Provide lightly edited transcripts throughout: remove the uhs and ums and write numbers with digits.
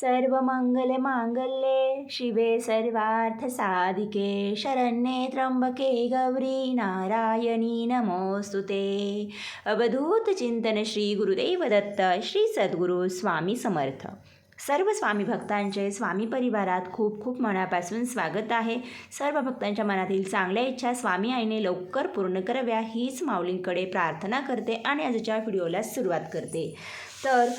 सर्वमंगलमांगल्ये शिवे सर्वार्थसाधिके शरण्ये त्र्यंबके गौरी नारायणी नमोस्तुते। अवधूत चिंतन श्री गुरुदेव दत्त श्री सद्गुरु स्वामी समर्थ। सर्व स्वामी भक्तांचे स्वामी परिवारात खूप खूप मनापासून स्वागत आहे। सर्व भक्तांच्या मनातील चांगल्या इच्छा स्वामी आईने लवकर पूर्ण कराव्या हीच माऊलींकडे प्रार्थना करते आणि आजच्या व्हिडिओला सुरुवात करते। तर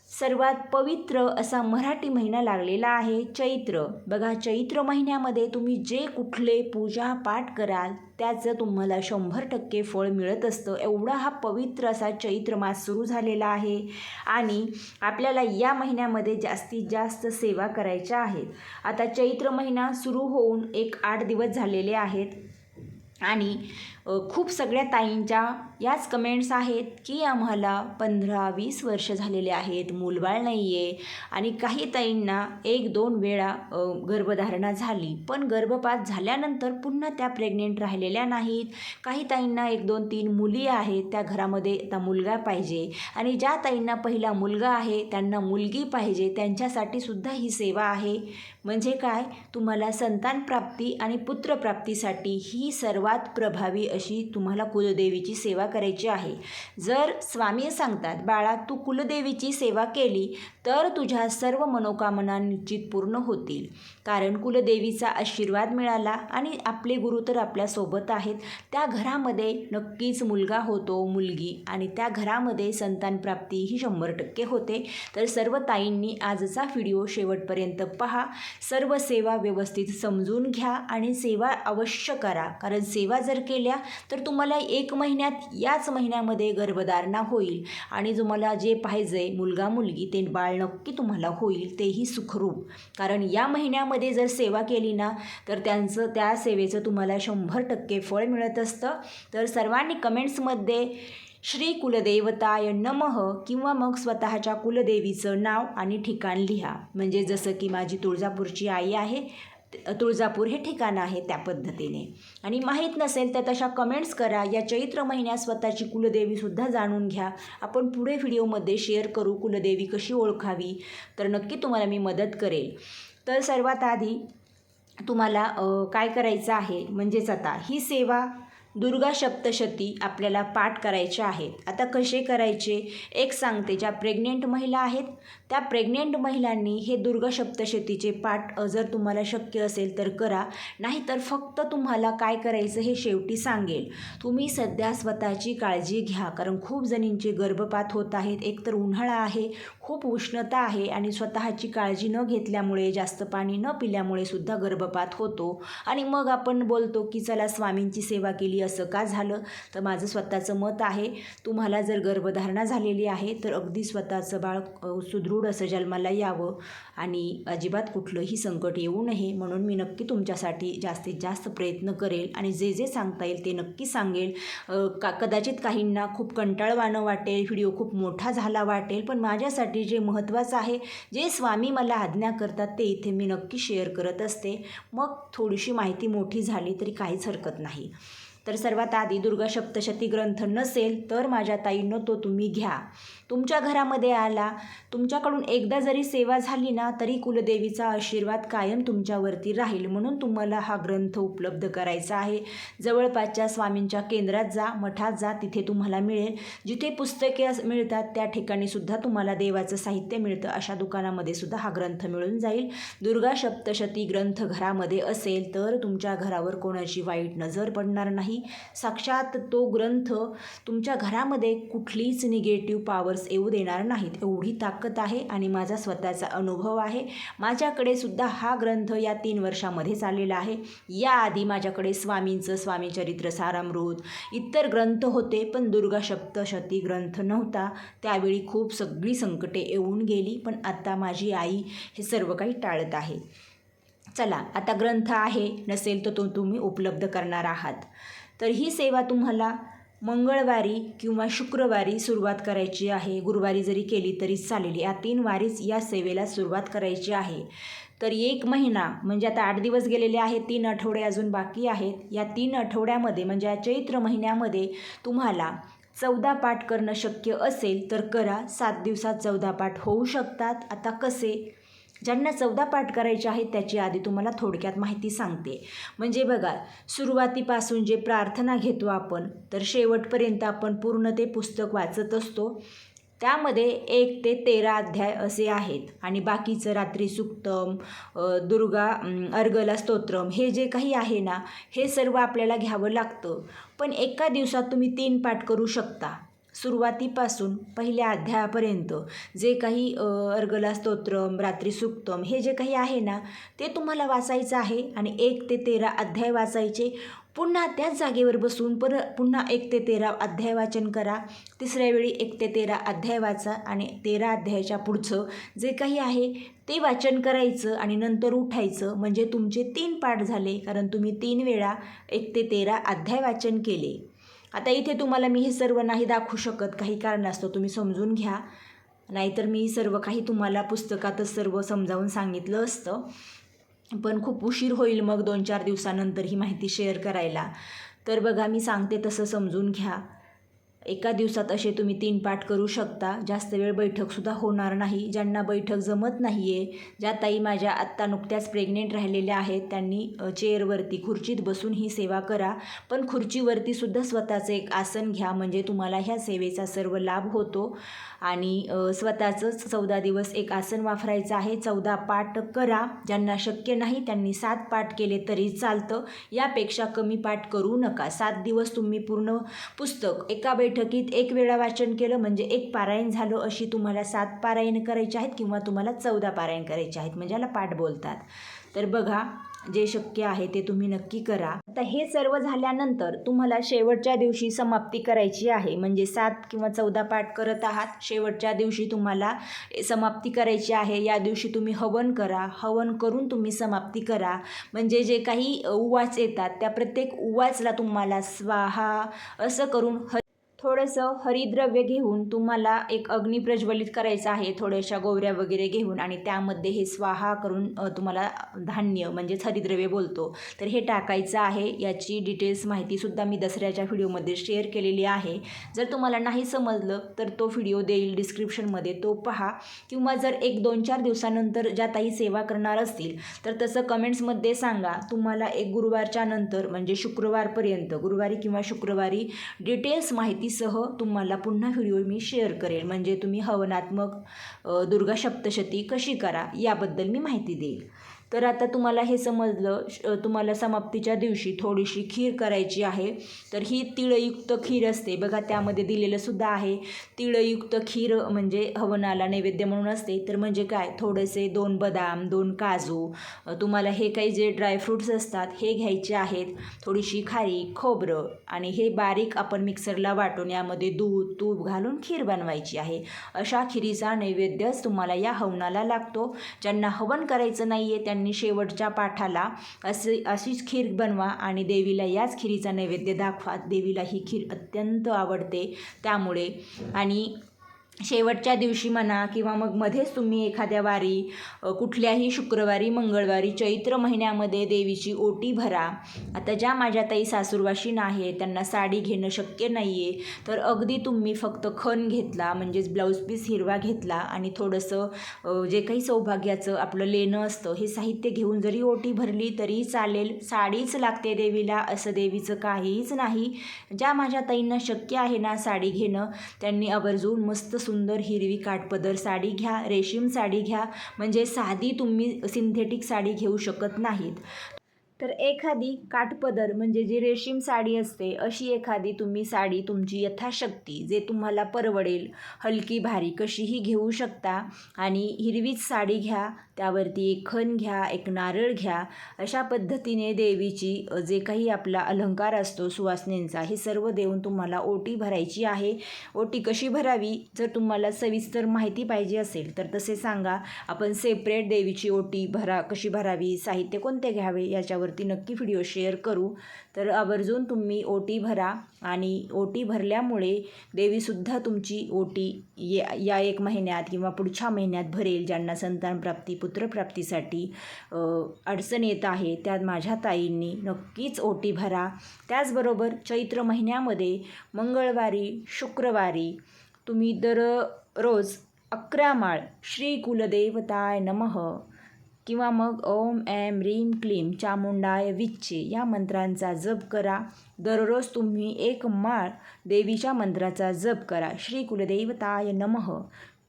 सर्वात पवित्र असा मराठी महिना लागलेला आहे चैत्र। बघा, चैत्र महिन्यामध्ये तुम्ही जे कुठले पूजा पाठ कराल त्याचं तुम्हाला 100% फळ मिळत असतं। एवढा हा पवित्र असा चैत्र मास सुरू झालेला आहे आणि आपल्याला या महिन्यामध्ये जास्तीत जास्त सेवा करायच्या आहेत। आता चैत्र महिना सुरू होऊन 8 दिवस झालेले आहेत आणि खूप सगळ्या ताईंच्या याच कमेंट्स आहेत की आम्हाला 15-20 वर्ष झालेले आहेत, मूलबाळ नाही आहे आणि काही ताईंना 1-2 वेळा गर्भधारणा झाली, पण गर्भपात झाल्यानंतर पुन्हा त्या प्रेग्नेंट राहिलेल्या नाहीत। काही ताईंना 1-2-3 मुली आहेत, त्या घरामध्ये आता मुलगा पाहिजे आणि ज्या ताईंना पहिला मुलगा आहे त्यांना मुलगी पाहिजे, त्यांच्यासाठी सुद्धा ही सेवा आहे। म्हणजे काय, तुम्हाला संतान प्राप्ती आणि पुत्रप्राप्तीसाठी ही सर्वात प्रभावी अशी तुम्हाला कुलदेवीची सेवा करायची आहे। जर स्वामी सांगतात बाळा तू कुलदेवीची सेवा केली तर तुझ्या सर्व मनोकामना निश्चित पूर्ण होतील, कारण कुलदेवीचा आशीर्वाद मिळाला आणि आपले गुरु तर आपल्यासोबत आहेत। त्या घरामध्ये नक्कीच मुलगा होतो, मुलगी, आणि त्या घरामध्ये संतान प्राप्ती ही 100% होते। तर सर्व ताईंनी आजचा व्हिडिओ शेवटपर्यंत पहा, सर्व सेवा व्यवस्थित समजून घ्या आणि सेवा अवश्य करा, कारण सेवा जर केल्या तर तुम्हाला 1 महिन्यात याच महिन्यामध्ये गर्भधारणा होईल आणि तुम्हाला जे पाहिजे मुलगा मुलगी ते बाळ नक्की तुम्हाला होईल, तेही सुखरूप। कारण या महिन्यामध्ये जर सेवा केली ना तर त्या सेवेचं तुम्हाला 100% फळ मिळत असतं। तर सर्वांनी कमेंट्समध्ये श्री कुलदेवताय नमः किंवा मग स्वतःच्या कुलदेवीचं नाव आणि ठिकाण लिहा। म्हणजे जसं की माझी तुळजापूरची आई आहे, तुळजापूर हे ठिकाण आहे त्या पद्धतीने। आणि माहीत नसेल तर तशा कमेंट्स करा। या चैत्र महिन्यात स्वतःची कुलदेवीसुद्धा जाणून घ्या, आपण पुढे व्हिडिओमध्ये शेअर करू कुलदेवी कशी ओळखावी, तर नक्की तुम्हाला मी मदत करेल। तर सर्वात आधी तुम्हाला काय करायचं आहे, म्हणजेच आता ही सेवा दुर्गा सप्तशती आपल्याला पाठ करायचे आहेत। आता कसे करायचे एक सांगते। ज्या प्रेग्नेंट महिला आहेत त्या प्रेग्नेंट महिलांनी हे दुर्गा सप्तशतीचे पाठ जर तुम्हाला शक्य असेल तर करा, नाहीतर फक्त तुम्हाला काय करायचं हे शेवटी सांगेल। तुम्ही सध्या स्वतःची काळजी घ्या, कारण खूप जणींचे गर्भपात होत आहेत। एकतर उन्हाळा आहे, खूप उष्णता आहे आणि स्वतःची काळजी न घेतल्यामुळे, जास्त पाणी न पिल्यामुळे सुद्धा गर्भपात होतो आणि मग आपण बोलतो की चला स्वामींची सेवा केली, असं का झालं। तर माझं स्वतःचं मत आहे, तुम्हाला जर गर्भधारणा झालेली आहे तर अगदी स्वतःचं बाळ सुदृढ असं जन्माला यावं आणि अजिबात कुठलंही संकट येऊ नये, म्हणून मी नक्की तुमच्यासाठी जास्तीत जास्त प्रयत्न करेल आणि जे जे सांगता येईल ते नक्की सांगेल। कदाचित काहींना खूप कंटाळवाणं वाटेल, व्हिडिओ खूप मोठा झाला वाटेल, पण माझ्यासाठी जे महत्त्वाचं आहे, जे स्वामी मला आज्ञा करतात ते इथे मी नक्की शेअर करत असते। मग थोडीशी माहिती मोठी झाली तरी काहीच हरकत नाही। तर सर्वात आधी दुर्गा सप्तशती ग्रंथ नसेल तर माझ्या ताईंनो तो तुम्ही घ्या, तुमच्या घरामध्ये आला, तुमच्याकडून एकदा जरी सेवा झाली ना तरी कुलदेवीचा आशीर्वाद कायम तुमच्यावरती राहील, म्हणून तुम्हाला हा ग्रंथ उपलब्ध करायचा आहे। जवळपासच्या स्वामींच्या केंद्रात जा, मठात जा, तिथे तुम्हाला मिळेल। जिथे पुस्तके मिळतात त्या ठिकाणी सुद्धा तुम्हाला देवाचं साहित्य मिळतं, अशा दुकानामध्ये सुद्धा हा ग्रंथ मिळून जाईल। दुर्गा सप्तशती ग्रंथ घरामध्ये असेल तर तुमच्या घरावर कोणाची वाईट नजर पडणार नाही। साक्षात तो ग्रंथ तुमच्या घरामध्ये कुठलीच निगेटिव्ह पॉवर्स येऊ देणार नाहीत, एवढी ताकद आहे आणि माझा स्वतःचा अनुभव आहे। माझ्याकडे सुद्धा हा ग्रंथ या 3 वर्षामध्येच आलेला आहे। याआधी माझ्याकडे स्वामींचं स्वामी चरित्र सारामृत इतर ग्रंथ होते, पण दुर्गा सप्तशती ग्रंथ नव्हता। त्यावेळी खूप सगळी संकटे येऊन गेली, पण आता माझी आई हे सर्व काही टाळत आहे। चला, आता ग्रंथ आहे, नसेल तर तो तुम्ही उपलब्ध करणार आहात। तर ही सेवा तुम्हाला मंगळवारी किंवा शुक्रवारी सुरुवात करायची आहे, गुरुवारी जरी केली तरी चालेल। या 3 वारीच या सेवेला सुरुवात करायची आहे। तर 1 महिना म्हणजे आता 8 दिवस गेलेले आहेत, 3 आठवडे अजून बाकी आहेत। या 3 आठवड्यामध्ये म्हणजे या चैत्र महिन्यामध्ये तुम्हाला 14 पाठ करणं शक्य असेल तर करा। 7 दिवसात 14 पाठ होऊ शकतात। आता कसे, ज्यांना 14 पाठ करायचे आहेत त्याची आधी तुम्हाला थोडक्यात माहिती सांगते. म्हणजे बघा, सुरुवातीपासून जे प्रार्थना घेतो आपण, तर शेवटपर्यंत आपण पूर्ण ते पुस्तक वाचत असतो. त्यामध्ये 1 ते 13 अध्याय असे आहेत आणि बाकीचं रात्री सुक्तम, दुर्गा अर्गला स्तोत्रम, हे जे काही आहे ना, हे सर्व आपल्याला घ्यावं लागतं. पण एका दिवसात तुम्ही 3 पाठ करू शकता. सुरुवातीपासून पहिल्या अध्यायापर्यंत जे काही अर्गला स्तोत्रम, रात्री सुक्तम, हे जे काही आहे ना, ते तुम्हाला वाचायचं आहे आणि 1 ते 13 अध्याय वाचायचे. पुन्हा त्याच जागेवर बसून पुन्हा 1 ते 13 अध्याय वाचन करा. तिसऱ्या वेळी 1 ते 13 अध्याय वाचा आणि 13 अध्यायाच्या पुढचं जे काही आहे ते वाचन करायचं आणि नंतर उठायचं. म्हणजे तुमचे 3 पाठ झाले, कारण तुम्ही 3 वेळा 1 ते 13 अध्याय वाचन केले. आता इथे तुम्हाला मी हे सर्व नाही दाखवू शकत, काही कारणास्तव तुम्ही समजून घ्या, नाहीतर मी सर्व काही तुम्हाला पुस्तकातच सर्व समजावून सांगितलं असतं. पण खूप उशीर होईल मग 2-4 दिवसानंतर ही माहिती शेअर करायला. तर बघा, मी सांगते तसं समजून घ्या. एका दिवसात असे तुम्ही 3 पाठ करू शकता. जास्त वेळ बैठकसुद्धा होणार नाही. ज्यांना बैठक जमत नाही आहे, ज्या ताई माझ्या आत्ता नुकत्याच प्रेग्नेंट राहिलेल्या आहेत, त्यांनी चेअरवरती खुर्चीत बसून ही सेवा करा. पण खुर्चीवरतीसुद्धा स्वतःचं एक आसन घ्या, म्हणजे तुम्हाला ह्या सेवेचा सर्व लाभ होतो. आणि स्वतःचंच 14 दिवस एक आसन वापरायचं आहे. 14 पाठ करा. ज्यांना शक्य नाही त्यांनी 7 पाठ केले तरी चालतं. यापेक्षा कमी पाठ करू नका. 7 दिवस तुम्ही पूर्ण पुस्तक एका बैठकीत 1 वेळा वाचन केलं म्हणजे 1 पारायण झालं. अशी तुम्हाला 7 पारायण करायचे आहेत किंवा तुम्हाला 14 पारायण करायचे आहेत, म्हणजे याला पाठ बोलतात. तर बघा, जे शक्य आहे ते तुम्ही नक्की करा. आता हे सर्व झाल्यानंतर तुम्हाला शेवटच्या दिवशी समाप्ती करायची आहे. म्हणजे 7 किंवा 14 पाठ करत आहात, शेवटच्या दिवशी तुम्हाला समाप्ती करायची आहे. या दिवशी तुम्ही हवन करा. हवन करून तुम्ही समाप्ती करा. म्हणजे जे काही उवाच येतात त्या प्रत्येक उवाचला तुम्हाला स्वाहा असं करून थोडंसं हरिद्रव्य घेऊन तुम्हाला एक अग्नी प्रज्वलित करायचा आहे, थोड्याशा गोवऱ्या वगैरे घेऊन, आणि त्यामध्ये हे स्वाहा करून तुम्हाला धान्य म्हणजेच हरिद्रव्य बोलतो तर हे टाकायचं आहे. याची डिटेल्स माहितीसुद्धा मी दसऱ्याच्या व्हिडिओमध्ये शेअर केलेली आहे. जर तुम्हाला नाही समजलं तर तो व्हिडिओ देईल डिस्क्रिप्शनमध्ये, तो पहा. किंवा जर 1-2-4 दिवसानंतर ज्या ताई सेवा करणार असतील तर तसं कमेंट्समध्ये सांगा. तुम्हाला एक गुरुवारच्या नंतर म्हणजे शुक्रवारपर्यंत, गुरुवारी किंवा शुक्रवारी डिटेल्स माहिती सह तुम्हाला पुन्हा व्हिडिओ मी शेअर करेल. म्हणजे तुम्ही हवनात्मक दुर्गा सप्तशती कशी करा याबद्दल मी माहिती देईल. तर आता तुम्हाला हे समजलं. तुम्हाला समाप्तीच्या दिवशी थोडीशी खीर करायची आहे. तर ही तिळयुक्त खीर असते बघा, त्यामध्ये दिलेलं सुद्धा आहे. तिळयुक्त खीर म्हणजे हवनाला नैवेद्य म्हणून असते. तर म्हणजे काय, थोडेसे 2 बदाम, 2 काजू, तुम्हाला हे काही जे ड्रायफ्रूट्स असतात हे घ्यायचे आहेत. थोडीशी खारीक, खोबरं, आणि हे बारीक आपण मिक्सरला वाटून यामध्ये दूध, तूप घालून खीर बनवायची आहे. अशा खिरीचा नैवेद्यच तुम्हाला या हवनाला लागतो. ज्यांना हवन करायचं नाही आहे त्यांनी शेवटच्या पाठाला अशीच खीर बनवा आणि देवीला याच खिरीचा नैवेद्य दाखवा. देवीला ही खीर अत्यंत आवडते त्यामुळे. आणि शेवटच्या दिवशी म्हणा किंवा मग मध्येच तुम्ही एखाद्या वारी, कुठल्याही शुक्रवारी, मंगळवारी, चैत्र महिन्यामध्ये देवीची ओटी भरा. आता ज्या माझ्या ताई सासूरवाशीण आहे त्यांना साडी घेणं शक्य नाही आहे, तर अगदी तुम्ही फक्त खण घेतला म्हणजेच ब्लाऊज पीस हिरवा घेतला आणि थोडंसं जे काही सौभाग्याचं आपलं लेणं असतं हे साहित्य घेऊन जरी ओटी भरली तरी चालेल. साडीच लागते देवीला असं देवीचं काहीच नाही. ज्या माझ्या ताईंना शक्य आहे ना साडी घेणं, त्यांनी आवर्जून मस्त सुंदर हिरवी काठपदर साडी घ्या, रेशीम साडी घ्या. म्हणजे साधी तुम्ही सिंथेटिक साडी घेऊ शकत नाहीत. तर एखादी काठपदर म्हणजे जी रेशीम साडी असते अशी एखादी तुम्ही साडी तुमची यथाशक्ती जे तुम्हाला परवडेल, हलकी भारी कशीही घेऊ शकता. आणि हिरवीच साडी घ्या, त्यावरती एक खण घ्या, एक नारळ घ्या. अशा पद्धतीने देवीची जे काही आपला अलंकार असतो सुवासिनींचा हे सर्व देऊन तुम्हाला ओटी भरायची आहे. ओटी कशी भरावी जर तुम्हाला सविस्तर माहिती पाहिजे असेल तर तसे सांगा. आपण सेपरेट देवीची ओटी कशी भरावी, साहित्य कोणते घ्यावे याच्यावरती नक्की व्हिडिओ शेअर करू. तर आवर्जून तुम्ही ओटी भरा आणि ओटी भरल्यामुळे देवीसुद्धा तुमची ओटी या 1 महिन्यात किंवा पुढच्या महिन्यात भरेल. ज्यांना संतानप्राप्ती, पुत्रप्राप्तीसाठी अडचण येत आहे त्या माझ्या ताईंनी नक्कीच ओटी भरा. त्याचबरोबर चैत्र महिन्यामध्ये मंगळवारी, शुक्रवारी तुम्ही दररोज 11 माळ श्री कुलदेवताय नमः किंवा मग ओम ऐं ह्रीं क्लीं चामुंडाय विच्चे या मंत्रांचा जप करा. दररोज तुम्ही एक माळ देवीच्या मंत्राचा जप करा. श्री कुलदेवताय नमः.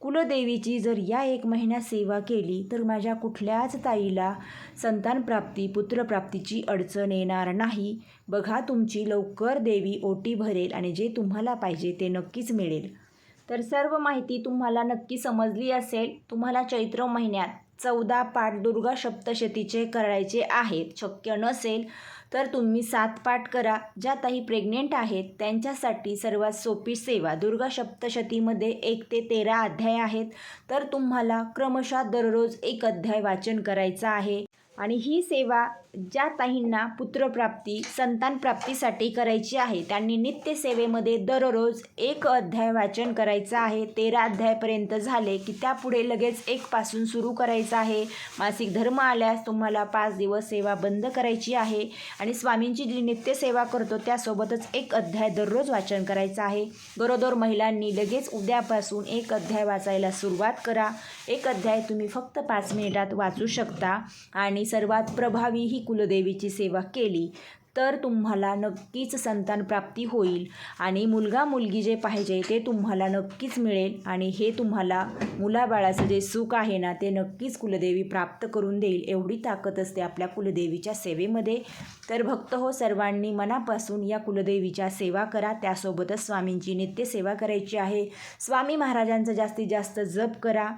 कुलदेवीची जर या 1 महिन्यात सेवा केली तर माझ्या कुठल्याच ताईला संतानप्राप्ती पुत्रप्राप्तीची अडचण येणार नाही. बघा तुमची लवकर देवी ओटी भरेल आणि जे तुम्हाला पाहिजे ते नक्कीच मिळेल. तर सर्व माहिती तुम्हाला नक्की समजली असेल. तुम्हाला चैत्र महिन्यात 14 पाठ दुर्गा सप्तशतीचे करायचे आहेत. शक्य नसेल तर तुम्ही 7 पाठ करा. ज्या ताई प्रेग्नेंट आहेत त्यांच्यासाठी सर्वात सोपी सेवा. दुर्गा सप्तशतीमध्ये 1 ते 13 अध्याय आहेत. तर तुम्हाला क्रमशः दररोज 1 अध्याय वाचन करायचा आहे. आणि ही सेवा ज्या ताईंना पुत्रप्राप्ती संतानप्राप्तीसाठी करायची आहे त्यांनी नित्यसेवेमध्ये दररोज 1 अध्याय वाचन करायचं आहे. 13 अध्यायपर्यंत झाले की त्यापुढे लगेच 1 पासून सुरू करायचं आहे. मासिक धर्म आल्यास तुम्हाला 5 दिवस सेवा बंद करायची आहे. आणि स्वामींची जी नित्यसेवा करतो त्यासोबतच 1 अध्याय दररोज वाचन करायचं आहे. गरोदर महिलांनी लगेच उद्यापासून 1 अध्याय वाचायला सुरुवात करा. 1 अध्याय तुम्ही फक्त 5 मिनिटात वाचू शकता. आणि सर्वात प्रभावी ही कुलदेवीची सेवा केली तर तुम्हाला नक्कीच संतान प्राप्ती होईल आणि मुलगा मुलगी जे पाहिजे ते तुम्हाला नक्कीच मिळेल. आणि हे तुम्हाला मुलाबाळाचं जे सुख आहे ना ते नक्कीच कुलदेवी प्राप्त करून देईल. एवढी ताकद असते आपल्या कुलदेवीच्या सेवेमध्ये. तर भक्त हो, सर्वांनी मनापासून या कुलदेवीच्या सेवा करा. त्यासोबतच स्वामींची नित्यसेवा करायची आहे. स्वामी महाराजांचा जास्तीत जास्त जप करा.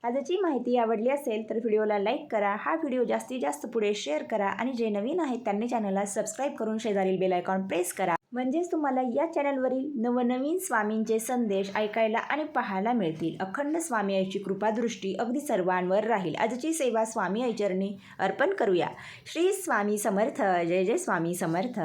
आजची माहिती आवडली असेल तर व्हिडिओला लाईक करा. हा व्हिडिओ जास्तीत जास्त पुढे शेअर करा. आणि जे नवीन आहेत त्यांनी चॅनलला सबस्क्राईब करून शेजारील बेल आयकॉन प्रेस करा. म्हणजेच तुम्हाला या चॅनलवरील नवनवीन स्वामींचे संदेश ऐकायला आणि पाहायला मिळतील. अखंड स्वामी आईची कृपादृष्टी अगदी सर्वांवर राहील. आजची सेवा स्वामी आईचरणी अर्पण करूया. श्री स्वामी समर्थ. जय जय स्वामी समर्थ.